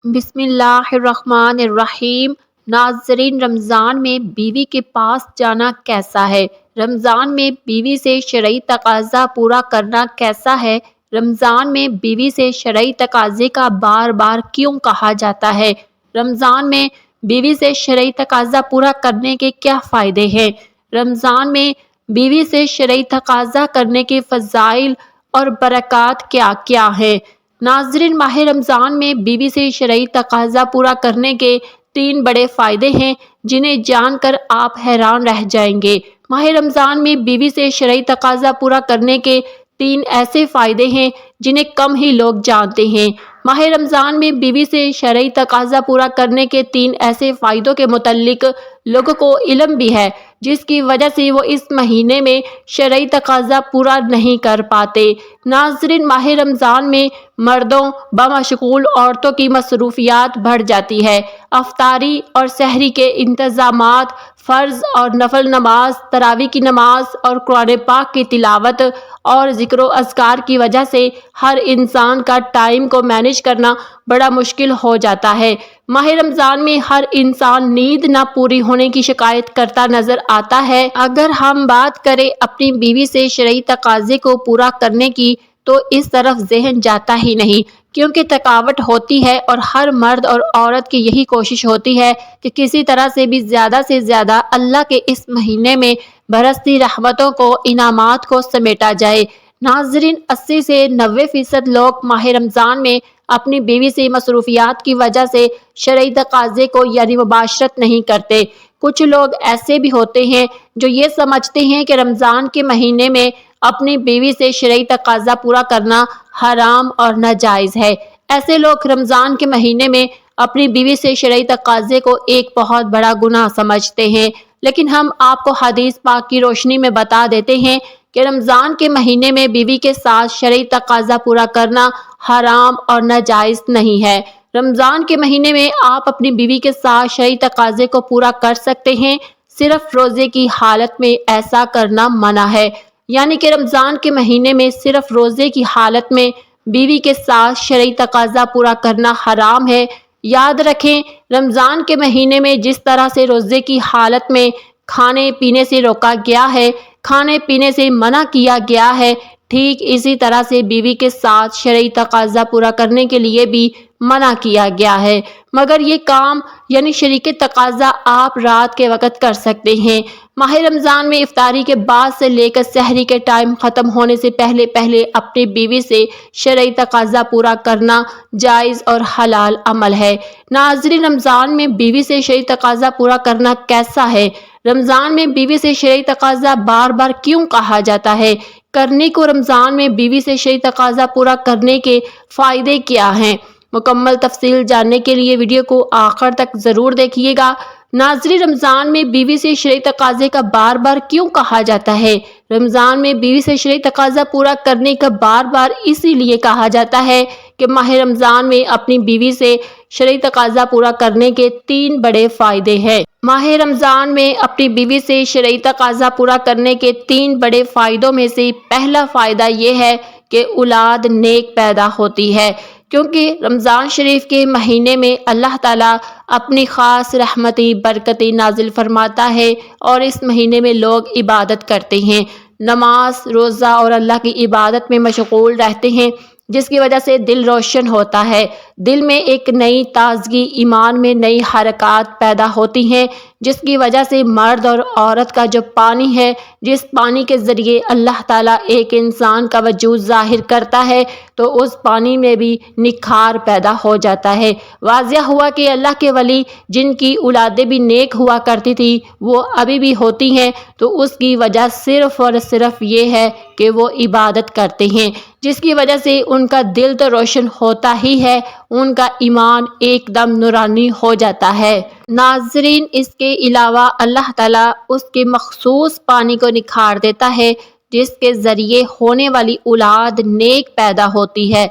بسم اللہ الرحمن الرحیم۔ ناظرین، رمضان میں بیوی کے پاس جانا کیسا ہے؟ رمضان میں بیوی سے شرعی تقاضا پورا کرنا کیسا ہے؟ رمضان میں بیوی سے شرعی تقاضے کا بار بار کیوں کہا جاتا ہے؟ رمضان میں بیوی سے شرعی تقاضا پورا کرنے کے کیا فائدے ہیں؟ رمضان میں بیوی سے شرعی تقاضا کرنے کے فضائل اور برکات کیا کیا ہیں؟ ناظرین، ماہ رمضان میں بیوی سے شرعی تقاضا پورا کرنے کے 3 بڑے فائدے ہیں جنہیں جان کر آپ حیران رہ جائیں گے۔ ماہ رمضان میں بیوی سے شرعی تقاضا پورا کرنے کے 3 ایسے فائدے ہیں جنہیں کم ہی لوگ جانتے ہیں۔ ماہ رمضان میں بیوی سے شرعی تقاضا پورا کرنے کے 3 ایسے فائدوں کے متعلق لوگوں کو علم بھی ہے، جس کی وجہ سے وہ اس مہینے میں شرعی تقاضا پورا نہیں کر پاتے۔ ناظرین، ماہ رمضان میں مردوں بمشغول عورتوں کی مصروفیات بڑھ جاتی ہے۔ افطاری اور سحری کے انتظامات، فرض اور نفل نماز، تراویح کی نماز اور قرآن پاک کی تلاوت اور ذکر و اذکار کی وجہ سے ہر انسان کا ٹائم کو مینیج کرنا بڑا مشکل ہو جاتا ہے۔ ماہ رمضان میں ہر انسان نیند نہ پوری ہونے کی شکایت کرتا نظر آتا ہے۔ اگر ہم بات کریں اپنی بیوی سے شرعی تقاضے کو پورا کرنے کی تو اس طرف ذہن جاتا ہی نہیں، کیونکہ تھکاوٹ ہوتی ہے اور ہر مرد اور عورت کی یہی کوشش ہوتی ہے کہ کسی طرح سے زیادہ اللہ کے اس مہینے میں برستی رحمتوں کو، انعامات کو سمیٹا جائے۔ ناظرین، 80 سے 90% لوگ ماہ رمضان میں اپنی بیوی سے مصروفیات کی وجہ سے شرعی تقاضے کو یعنی مباشرت نہیں کرتے۔ کچھ لوگ ایسے بھی ہوتے ہیں جو یہ سمجھتے ہیں کہ رمضان کے مہینے میں اپنی بیوی سے شرعی تقاضا پورا کرنا حرام اور ناجائز ہے۔ ایسے لوگ رمضان کے مہینے میں اپنی بیوی سے شرعی تقاضے کو ایک بہت بڑا گناہ سمجھتے ہیں، لیکن ہم آپ کو حدیث پاک کی روشنی میں بتا دیتے ہیں کہ رمضان کے مہینے میں بیوی کے ساتھ شرعی تقاضا پورا کرنا حرام اور ناجائز نہیں ہے۔ رمضان کے مہینے میں آپ اپنی بیوی کے ساتھ شرعی تقاضے کو پورا کر سکتے ہیں، صرف روزے کی حالت میں ایسا کرنا منع ہے۔ یعنی کہ رمضان کے مہینے میں صرف روزے کی حالت میں بیوی کے ساتھ شرعی تقاضا پورا کرنا حرام ہے۔ یاد رکھیں، رمضان کے مہینے میں جس طرح سے روزے کی حالت میں کھانے پینے سے روکا گیا ہے، کھانے پینے سے منع کیا گیا ہے، ٹھیک اسی طرح سے بیوی کے ساتھ شرعی تقاضا پورا کرنے کے لیے بھی منع کیا گیا ہے، مگر یہ کام یعنی شریک تقاضا آپ رات کے وقت کر سکتے ہیں۔ ماہ رمضان میں افطاری کے بعد سے لے کر سحری کے ٹائم ختم ہونے سے پہلے اپنی بیوی سے شرعی تقاضا پورا کرنا جائز اور حلال عمل ہے۔ ناظرین، رمضان میں بیوی سے شرعی تقاضا پورا کرنا کیسا ہے؟ رمضان میں بیوی سے شرعی تقاضا بار بار کیوں کہا جاتا ہے؟ کرنے کو رمضان میں بیوی سے شرعی تقاضا پورا کرنے کے فائدے کیا ہیں؟ مکمل تفصیل جاننے کے لیے ویڈیو کو آخر تک ضرور دیکھیے گا۔ ناظرین، رمضان میں بیوی سے شرعی تقاضے کا بار بار کیوں کہا جاتا ہے؟ رمضان میں بیوی سے شرعی تقاضا پورا کرنے کا بار بار اسی لیے کہا جاتا ہے کہ ماہ رمضان میں اپنی بیوی سے شرعی تقاضا پورا کرنے کے 3 بڑے فائدے ہیں۔ ماہ رمضان میں اپنی بیوی سے شرعی تقاضا پورا کرنے کے 3 بڑے فائدوں میں سے پہلا فائدہ یہ ہے کہ اولاد نیک پیدا ہوتی ہے، کیونکہ رمضان شریف کے مہینے میں اللہ تعالیٰ اپنی خاص رحمتی برکتی نازل فرماتا ہے اور اس مہینے میں لوگ عبادت کرتے ہیں، نماز روزہ اور اللہ کی عبادت میں مشغول رہتے ہیں، جس کی وجہ سے دل روشن ہوتا ہے، دل میں ایک نئی تازگی، ایمان میں نئی حرکات پیدا ہوتی ہیں، جس کی وجہ سے مرد اور عورت کا جو پانی ہے، جس پانی کے ذریعے اللہ تعالیٰ ایک انسان کا وجود ظاہر کرتا ہے، تو اس پانی میں بھی نکھار پیدا ہو جاتا ہے۔ واضح ہوا کہ اللہ کے ولی جن کی اولادیں بھی نیک ہوا کرتی تھی وہ ابھی بھی ہوتی ہیں، تو اس کی وجہ صرف اور صرف یہ ہے کہ وہ عبادت کرتے ہیں، جس کی وجہ سے ان کا دل تو روشن ہوتا ہی ہے، ان کا ایمان ایک دم نورانی ہو جاتا ہے۔ ناظرین، اس کے علاوہ اللہ تعالیٰ اس کے مخصوص پانی کو نکھار دیتا ہے جس کے ذریعے ہونے والی اولاد نیک پیدا ہوتی ہے۔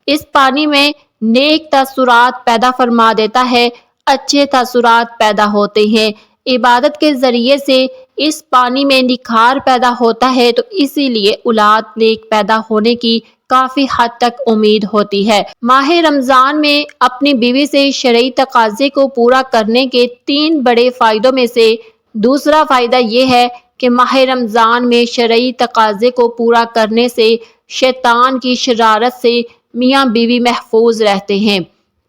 اس پانی میں نیک تاثرات پیدا فرما دیتا ہے، اچھے تاثرات پیدا ہوتے ہیں۔ عبادت کے ذریعے سے اس پانی میں نکھار پیدا ہوتا ہے، تو اسی لیے اولاد نیک پیدا ہونے کی کافی حد تک امید ہوتی ہے۔ ماہ رمضان میں اپنی بیوی سے شرعی تقاضے کو پورا کرنے کے 3 بڑے فائدوں میں سے دوسرا فائدہ یہ ہے کہ ماہ رمضان میں شرعی تقاضے کو پورا کرنے سے شیطان کی شرارت سے میاں بیوی محفوظ رہتے ہیں،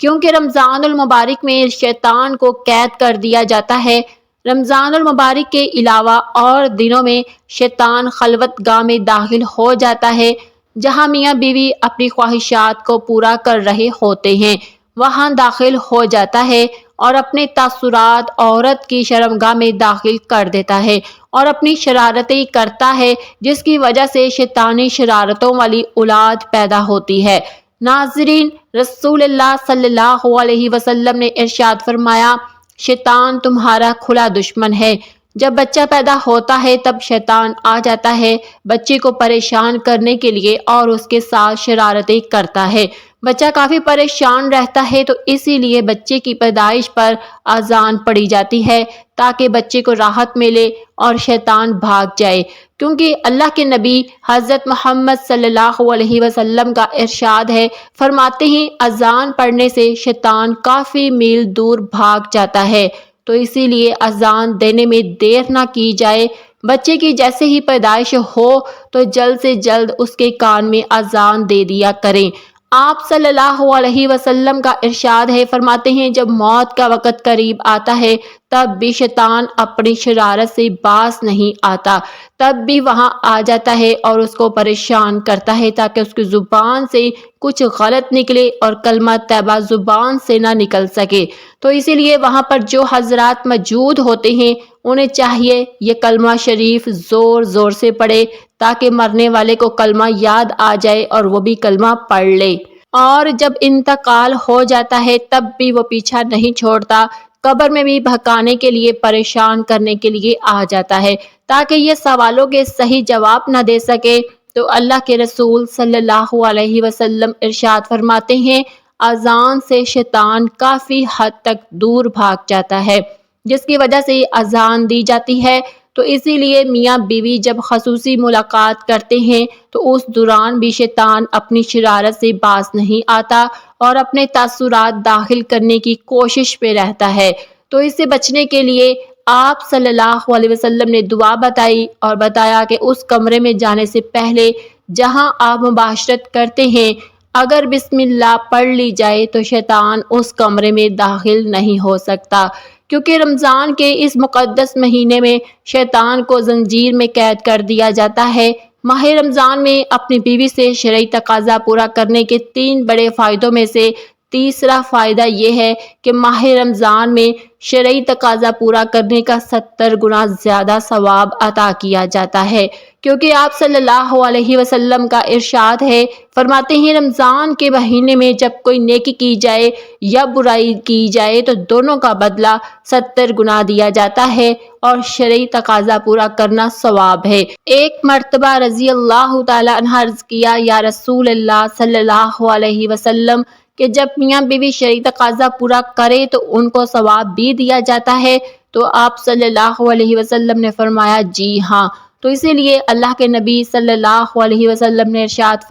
کیونکہ رمضان المبارک میں شیطان کو قید کر دیا جاتا ہے۔ رمضان المبارک کے علاوہ اور دنوں میں شیطان خلوت گاہ میں داخل ہو جاتا ہے، جہاں میاں بیوی اپنی خواہشات کو پورا کر رہے ہوتے ہیں، وہاں داخل ہو جاتا ہے اور اپنے تاثرات عورت کی شرمگاہ میں داخل کر دیتا ہے اور اپنی شرارتیں کرتا ہے، جس کی وجہ سے شیطانی شرارتوں والی اولاد پیدا ہوتی ہے۔ ناظرین، رسول اللہ صلی اللہ علیہ وسلم نے ارشاد فرمایا، شیطان تمہارا کھلا دشمن ہے۔ جب بچہ پیدا ہوتا ہے تب شیطان آ جاتا ہے بچے کو پریشان کرنے کے لیے اور اس کے ساتھ شرارتیں کرتا ہے۔ بچہ کافی پریشان رہتا ہے تو اسی لیے بچے کی پیدائش پر اذان پڑھی جاتی ہے تاکہ بچے کو راحت ملے اور شیطان بھاگ جائے، کیونکہ اللہ کے نبی حضرت محمد صلی اللہ علیہ وسلم کا ارشاد ہے، فرماتے ہیں اذان پڑھنے سے شیطان کافی میل دور بھاگ جاتا ہے، تو اسی لیے اذان دینے میں دیر نہ کی جائے۔ بچے کی جیسے ہی پیدائش ہو تو جلد سے جلد اس کے کان میں اذان دے دیا کریں۔ آپ صلی اللہ علیہ وسلم کا ارشاد ہے، فرماتے ہیں جب موت کا وقت قریب آتا ہے تب بھی شیطان اپنی شرارت سے باز نہیں آتا، تب بھی وہاں آ جاتا ہے اور اس کو پریشان کرتا ہے تاکہ اس کی زبان سے کچھ غلط نکلے اور کلمہ طیبہ زبان سے نہ نکل سکے۔ تو اسی لیے وہاں پر جو حضرات موجود ہوتے ہیں انہیں چاہیے یہ کلمہ شریف زور زور سے پڑھے تاکہ مرنے والے کو کلمہ یاد آ جائے اور وہ بھی کلمہ پڑھ لے، اور جب انتقال ہو جاتا ہے تب بھی وہ پیچھا نہیں چھوڑتا، قبر میں بھی بہکانے کے لیے پریشان کرنے کے لیے آ جاتا ہے تاکہ یہ سوالوں کے صحیح جواب نہ دے سکے۔ تو اللہ کے رسول صلی اللہ علیہ وسلم ارشاد فرماتے ہیں اذان سے شیطان کافی حد تک دور بھاگ جاتا ہے، جس کی وجہ سے اذان دی جاتی ہے۔ تو اسی لیے میاں بیوی جب خصوصی ملاقات کرتے ہیں تو اس دوران بھی شیطان اپنی شرارت سے باز نہیں آتا اور اپنے تاثرات داخل کرنے کی کوشش پہ رہتا ہے۔ تو اس سے بچنے کے لیے آپ صلی اللہ علیہ وسلم نے دعا بتائی اور بتایا کہ اس کمرے میں جانے سے پہلے جہاں آپ مباشرت کرتے ہیں اگر بسم اللہ پڑھ لی جائے تو شیطان اس کمرے میں داخل نہیں ہو سکتا، کیونکہ رمضان کے اس مقدس مہینے میں شیطان کو زنجیر میں قید کر دیا جاتا ہے۔ ماہ رمضان میں اپنی بیوی سے شرعی تقاضا پورا کرنے کے 3 بڑے فائدوں میں سے تیسرا فائدہ یہ ہے کہ ماہ رمضان میں شرعی تقاضا پورا کرنے کا 70 گنا زیادہ ثواب عطا کیا جاتا ہے، کیونکہ آپ صلی اللہ علیہ وسلم کا ارشاد ہے، فرماتے ہیں رمضان کے مہینے میں جب کوئی نیکی کی جائے یا برائی کی جائے تو دونوں کا بدلہ 70 گنا دیا جاتا ہے اور شرعی تقاضا پورا کرنا ثواب ہے۔ ایک مرتبہ رضی اللہ تعالی عنہ عرض کیا، یا رسول اللہ صلی اللہ علیہ وسلم کہ جب میاں بیوی شرعی تقاضا پورا کرے تو ان کو ثواب بھی دیا جاتا ہے؟ تو آپ صلی اللہ علیہ وسلم نے فرمایا جی ہاں۔ تو اسی لیے اللہ کے نبی صلی اللہ علیہ وسلم نے ارشاد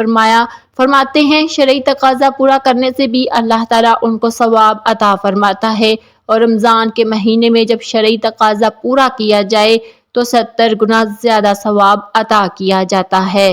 فرماتے ہیں شرعی تقاضا پورا کرنے سے بھی اللہ تعالیٰ ان کو ثواب عطا فرماتا ہے، اور رمضان کے مہینے میں جب شرعی تقاضا پورا کیا جائے تو 70 گنا زیادہ ثواب عطا کیا جاتا ہے۔